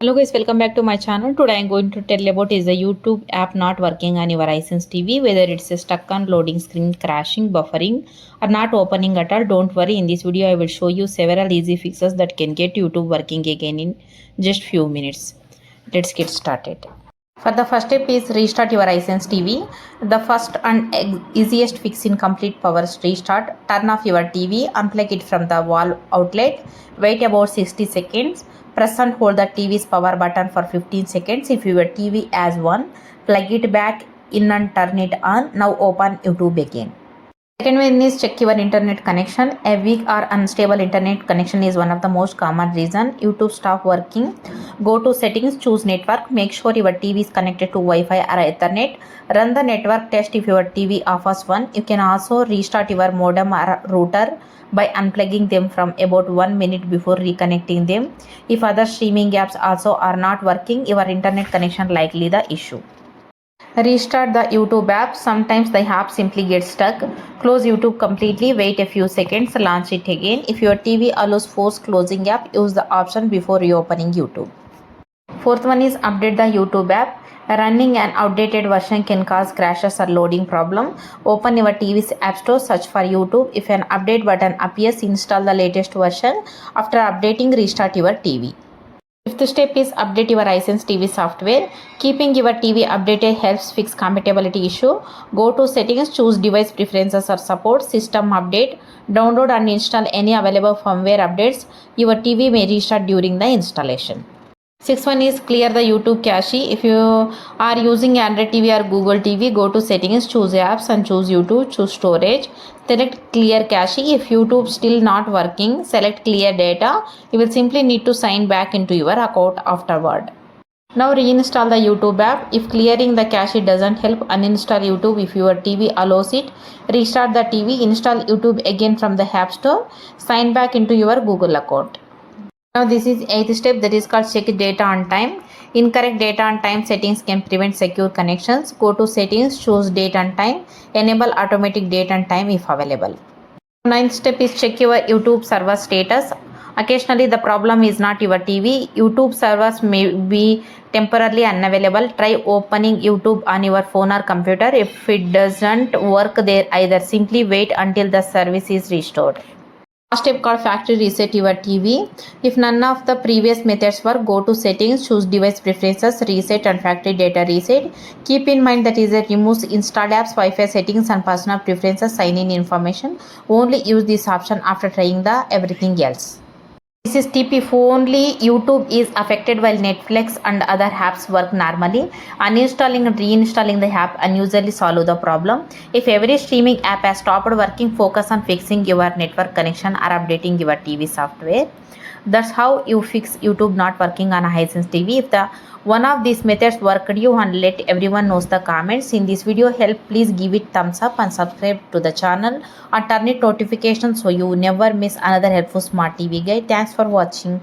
Hello guys, welcome back to my channel. Today I am going to tell about is the YouTube app not working on your Hisense TV, whether it's stuck on loading screen, crashing, buffering or not opening at all. Don't worry, in this video I will show you several easy fixes that can get YouTube working again in just few minutes. Let's get started. For the first step is restart your Hisense TV. The first and easiest fix in complete power restart. Turn off your TV, unplug it from the wall outlet, wait about 60 seconds. Press and hold the TV's power button for 15 seconds. If your TV has one, plug it back in and turn it on. Now open YouTube again. Second one is check your internet connection. A weak or unstable internet connection is one of the most common reason YouTube stop working. Go to settings, choose network. Make sure your TV is connected to Wi-Fi or Ethernet. Run the network test if your TV offers one. You can also restart your modem or router by unplugging them from about 1 minute before reconnecting them. If other streaming apps also are not working, your internet connection likely the issue. Restart the YouTube app. Sometimes the app simply gets stuck. Close YouTube completely, wait a few seconds, launch it again. If your TV allows force closing app, use the option before reopening YouTube. Fourth one is update the YouTube app. Running an outdated version can cause crashes or loading problem. Open your TV's app store, search for YouTube. If an update button appears, install the latest version. After updating, restart your TV. Fifth step is update your Hisense TV software. Keeping your TV updated helps fix compatibility issue. Go to settings, choose device preferences or support, system update. Download and install any available firmware updates. Your TV may restart during the installation. Sixth one is clear the YouTube cache. If you are using Android TV or Google TV, go to settings, choose apps and choose YouTube, choose storage. Select clear cache. If YouTube still not working, select clear data. You will simply need to sign back into your account afterward. Now reinstall the YouTube app. If clearing the cache doesn't help, uninstall YouTube if your TV allows it. Restart the TV, install YouTube again from the App Store. Sign back into your Google account. Now this is 8th step, that is called check data on time. Incorrect data on time settings can prevent secure connections. Go to settings, choose date and time. Enable automatic date and time if available. 9th step is check your YouTube server status. Occasionally the problem is not your TV. YouTube servers may be temporarily unavailable. Try opening YouTube on your phone or computer. If it doesn't work there either, simply wait until the service is restored. Last step called factory reset your TV. If none of the previous methods work, go to settings, choose device preferences, reset and factory data reset. Keep in mind that it removes installed apps, Wi-Fi settings and personal preferences, sign in information. Only use this option after trying the everything else. This is tip if only YouTube is affected while Netflix and other apps work normally. Uninstalling and reinstalling the app unusually solve the problem. If every streaming app has stopped working, focus on fixing your network connection or updating your TV software. That's how you fix YouTube not working on a Hisense TV. If the one of these methods worked you, and let everyone knows the comments. In this video help, please give it thumbs up and subscribe to the channel and turn it notifications so you never miss another helpful smart TV guide. Thanks for watching.